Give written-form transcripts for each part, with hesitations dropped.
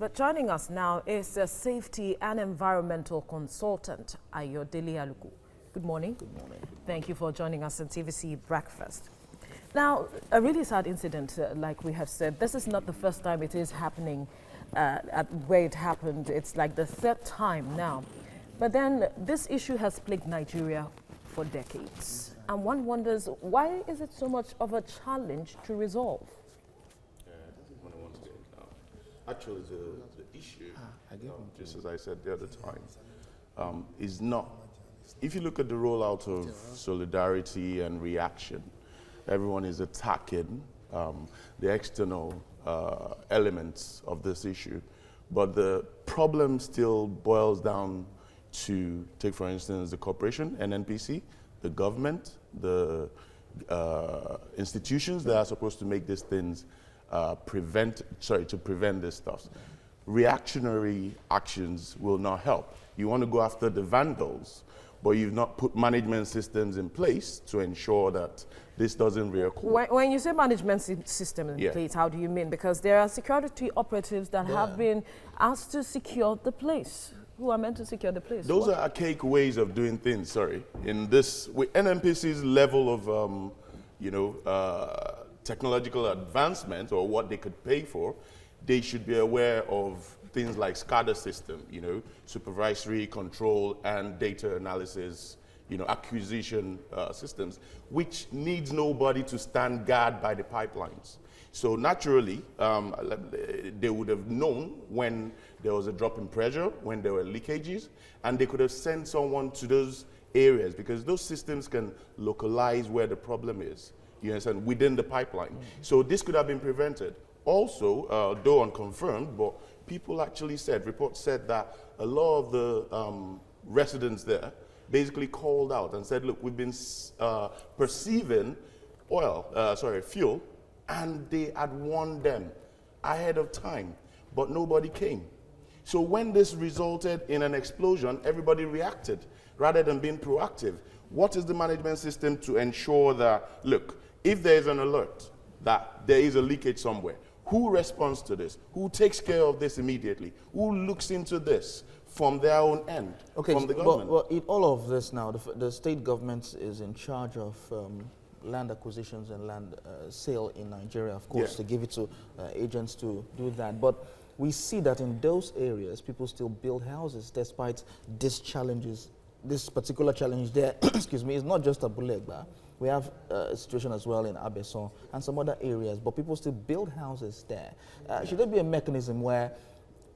but joining us now is a safety and environmental consultant, AYODELE ALUKO. Good morning. Good morning. Thank you for joining us on TVC Breakfast. Now, a really sad incident, like we have said, this is not the first time it is happening at where it happened. It's like the third time now. But then this issue has plagued Nigeria for decades. And one wonders, why is it so much of a challenge to resolve? This is what I want to say now. Actually, the issue, just as I said the other time, is not, if you look at the rollout of solidarity and reaction, everyone is attacking the external elements of this issue. But the problem still boils down to, take for instance, the corporation, NNPC, the government, the institutions that are supposed to make these things to prevent this stuff. Reactionary actions will not help. You want to go after the vandals, but you've not put management systems in place to ensure that this doesn't reoccur. When you say management system in place, how do you mean? Because there are security operatives that have been asked to secure the place, who are meant to secure the place. Those are archaic ways of doing things, In this, with NNPC's level of, technological advancement or what they could pay for, they should be aware of things like SCADA system, supervisory control and data analysis, acquisition systems, which needs nobody to stand guard by the pipelines. So naturally, they would have known when there was a drop in pressure, when there were leakages, and they could have sent someone to those areas because those systems can localize where the problem is, you understand, within the pipeline. So this could have been prevented. Also, though unconfirmed, but people actually said, reports said that a lot of the residents there basically called out and said, look, we've been perceiving fuel, and they had warned them ahead of time, but nobody came. So when this resulted in an explosion, everybody reacted rather than being proactive. What is the management system to ensure that, look, if there is an alert that there is a leakage somewhere, who responds to this? Who takes care of this immediately? Who looks into this from their own end, from the government? Well, in all of this now, the state government is in charge of land acquisitions and land sale in Nigeria, of course, to give it to agents to do that. But we see that in those areas, people still build houses despite these challenges. This particular challenge there, excuse me, is not just Abule Egba. We have a situation as well in Abeson and some other areas, but people still build houses there. Should there be a mechanism where,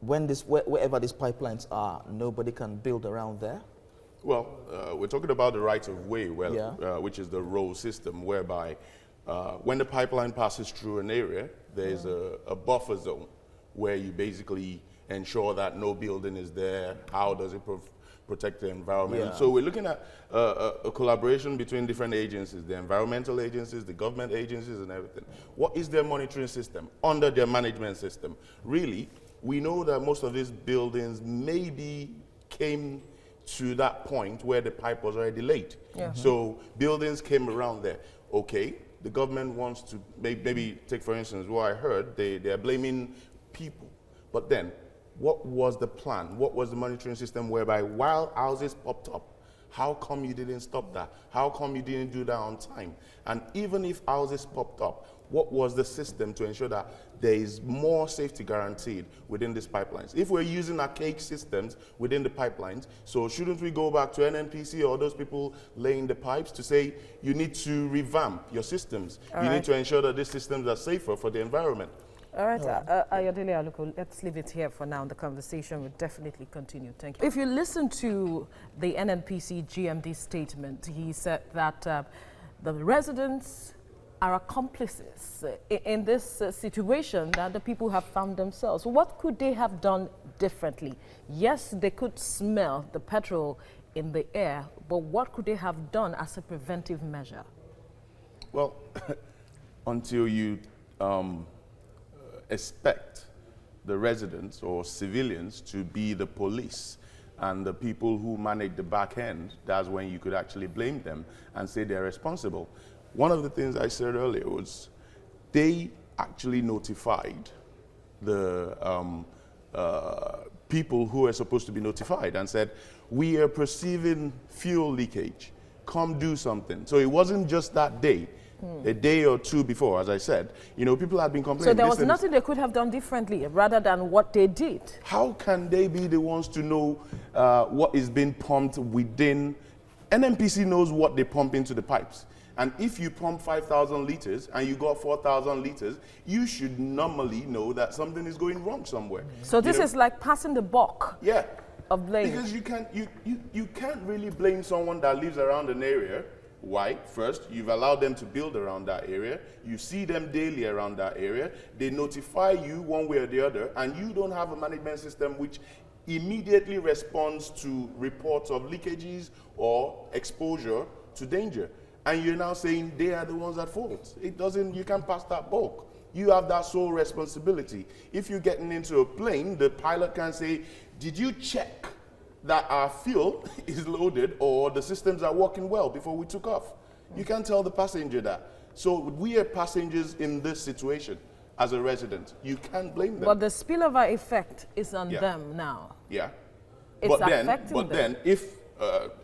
wherever these pipelines are, nobody can build around there? Well, we're talking about the right of way, which is the road system, whereby when the pipeline passes through an area, there is a buffer zone where you basically ensure that no building is there. How does it protect the environment? So we're looking at a collaboration between different agencies, the environmental agencies, the government agencies, and everything. What is their monitoring system under their management system? Really, we know that most of these buildings maybe came to that point where the pipe was already laid. So buildings came around there. Okay, the government wants to maybe take, for instance, what I heard, they are blaming people. But then, what was the plan? What was the monitoring system whereby while houses popped up, how come you didn't stop that? How come you didn't do that on time? And even if houses popped up, what was the system to ensure that there is more safety guaranteed within these pipelines? If we're using archaic systems within the pipelines, so shouldn't we go back to NNPC or those people laying the pipes to say, you need to revamp your systems. You need to ensure that these systems are safer for the environment. All right, AYODELE ALUKO, let's leave it here for now. The conversation will definitely continue. Thank you. If you listen to the NNPC GMD statement, he said that the residents are accomplices in this situation that the people have found themselves. What could they have done differently? Yes, they could smell the petrol in the air, but what could they have done as a preventive measure? Well, until you expect the residents or civilians to be the police and the people who manage the back end, that's when you could actually blame them and say they're responsible. One of the things I said earlier was they actually notified the people who are supposed to be notified and said, we are perceiving fuel leakage, come do something. So it wasn't just that day. A day or two before, as I said, you know, people had been complaining. So there was nothing they could have done differently rather than what they did. How can they be the ones to know what is being pumped within? NNPC knows what they pump into the pipes. And if you pump 5,000 liters and you got 4,000 liters, you should normally know that something is going wrong somewhere. So this is like passing the buck. Yeah. Of blame. Because you can't really blame someone that lives around an area. Why? First, you've allowed them to build around that area. You see them daily around that area. They notify you one way or the other, and you don't have a management system which immediately responds to reports of leakages or exposure to danger. And you're now saying they are the ones at fault. It doesn't, you can't pass that buck. You have that sole responsibility. If you're getting into a plane, the pilot can say, did you check that our fuel is loaded or the systems are working well before we took off? You can't tell the passenger that. So we are passengers in this situation as a resident. You can't blame them. But the spillover effect is on them now. Yeah. It's affecting them. But then, if,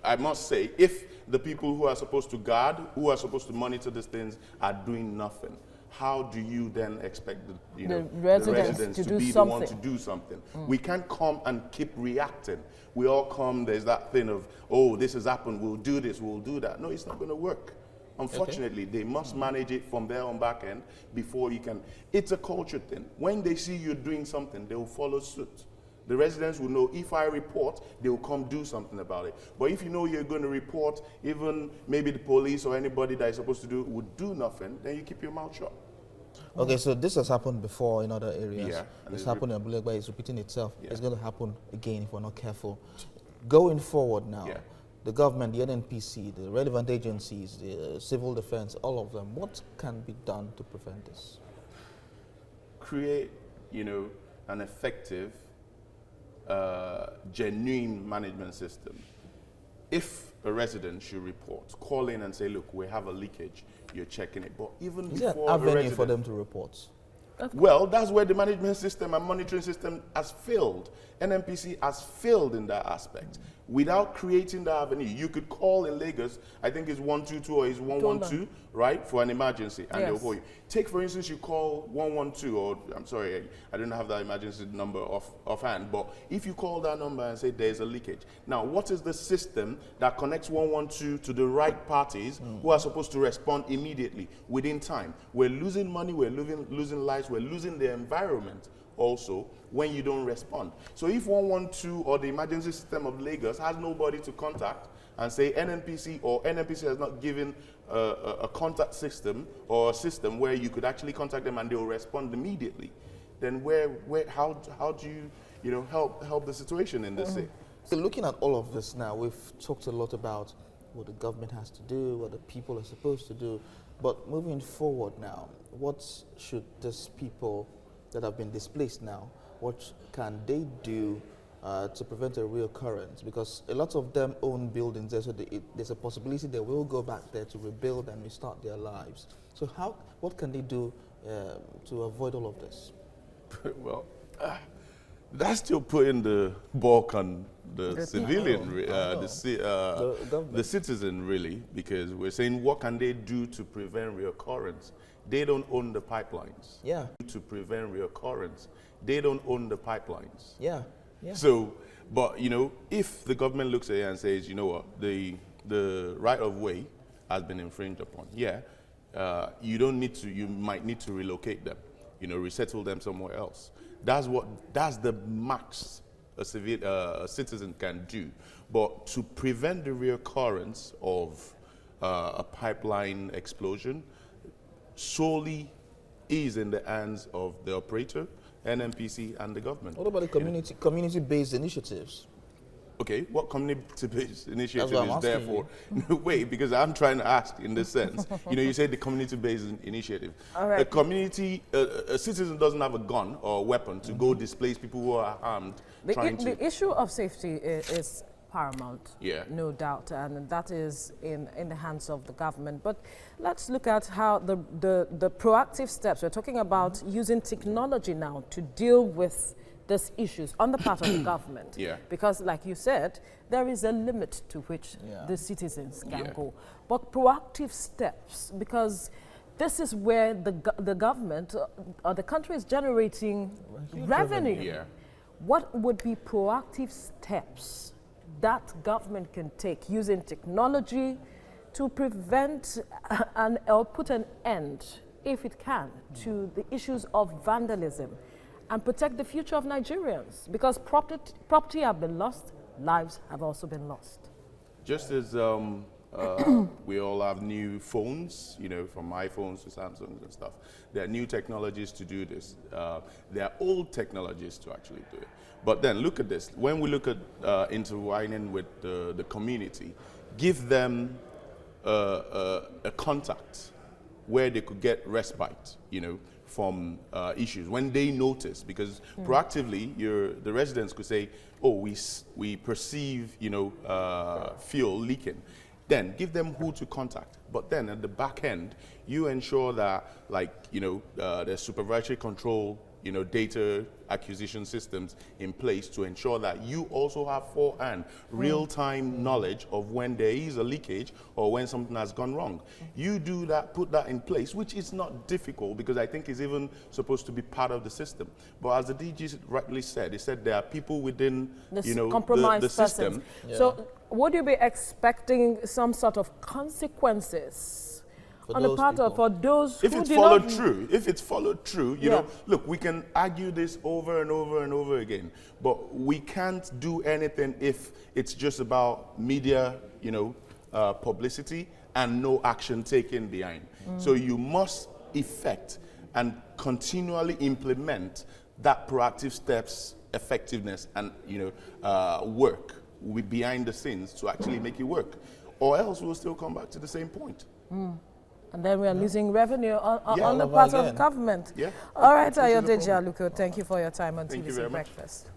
I must say, if the people who are supposed to guard, who are supposed to monitor these things are doing nothing, how do you then expect the residents to be the one to do something? We can't come and keep reacting. We all come, there's that thing of, oh, this has happened, we'll do this, we'll do that. No, it's not going to work. Unfortunately, they must manage it from their own back end before you can. It's a culture thing. When they see you doing something, they will follow suit. The residents will know if I report, they will come do something about it. But if you know you're going to report, even maybe the police or anybody that is supposed to do would do nothing, then you keep your mouth shut. Okay, so this has happened before in other areas. Yeah, it's happened in Abule Egba, it's repeating itself. Yeah. It's going to happen again if we're not careful. Going forward now, the government, the NNPC, the relevant agencies, the civil defense, all of them, what can be done to prevent this? Create, you know, an effective, genuine management system. If a resident should report, call in and say, look, we have a leakage, you're checking it. But even Is before there an the avenue resident, for them to report? well, that's where the management system and monitoring system has failed. NNPC has failed in that aspect. Without creating that avenue, you could call in Lagos, I think it's 122 or it's 112, right, for an emergency, and they'll call you. Take, for instance, you call 112, or I'm sorry, I don't have that emergency number offhand, but if you call that number and say there's a leakage. Now, what is the system that connects 112 to the right parties who are supposed to respond immediately, within time? We're losing money, we're losing lives, we're losing the environment also when you don't respond. So if 112 or the emergency system of Lagos has nobody to contact and say NNPC or NNPC has not given a contact system or a system where you could actually contact them and they will respond immediately, then how do you help the situation in this city? So looking at all of this now, we've talked a lot about what the government has to do, what the people are supposed to do, but moving forward now, what should these people that have been displaced now, what can they do to prevent a reoccurrence? Because a lot of them own buildings there, so there's a possibility they will go back there to rebuild and restart their lives. So what can they do to avoid all of this? Well, that's still putting the bulk on the civilian, the citizen, really, because we're saying what can they do to prevent reoccurrence? They don't own the pipelines. Yeah. To prevent reoccurrence, they don't own the pipelines. Yeah. Yeah. So, but you know, if the government looks at it and says, you know what, the right of way has been infringed upon, you might need to relocate them, resettle them somewhere else. That's the max a citizen can do. But to prevent the reoccurrence of a pipeline explosion solely is in the hands of the operator, NNPC, and the government. What about the community-based initiatives? Okay, what community-based initiative is there for? No, wait, because I'm trying to ask in this sense. You say the community-based initiative. All right. A citizen doesn't have a gun or a weapon to go displace people who are armed. The issue of safety is paramount, no doubt, and that is in the hands of the government. But let's look at how the proactive steps. We're talking about using technology now to deal with these issues on the part of the government. Yeah. Because like you said, there is a limit to which Yeah. the citizens can Yeah. go. But proactive steps, because this is where the government or the country is generating revenue. Yeah. What would be proactive steps that government can take using technology to prevent or put an end, if it can, to the issues of vandalism and protect the future of Nigerians? Because property have been lost, lives have also been lost. Just as we all have new phones, you know, from iPhones to Samsungs and stuff. There are new technologies to do this. There are old technologies to actually do it. But then look at this. When we look at intertwining with the community, give them a contact where they could get respite, you know, from issues when they notice, because proactively the residents could say, oh, we perceive, you know, fuel leaking. Then give them who to contact. But then at the back end, you ensure that, like, you know, there's supervisory control, you know, data acquisition systems in place to ensure that you also have forehand real-time knowledge of when there is a leakage or when something has gone wrong. You do that, put that in place, which is not difficult, because I think it's even supposed to be part of the system. But as the DG rightly said, he said there are people within, you know, the system. Yeah. So would you be expecting some sort of consequences on the part of for those if who it's do followed not through? If it's followed through, you know, look, we can argue this over and over and over again, but we can't do anything if it's just about media, you know, publicity and no action taken behind. So you must effect and continually implement that proactive steps, effectiveness, and, you know, work behind the scenes to actually make it work, or else we'll still come back to the same point. And then we are losing revenue on the part of government. Yeah. All right, AYODEJI ALUKO, thank you for your time on Thank you TVC very much. Breakfast.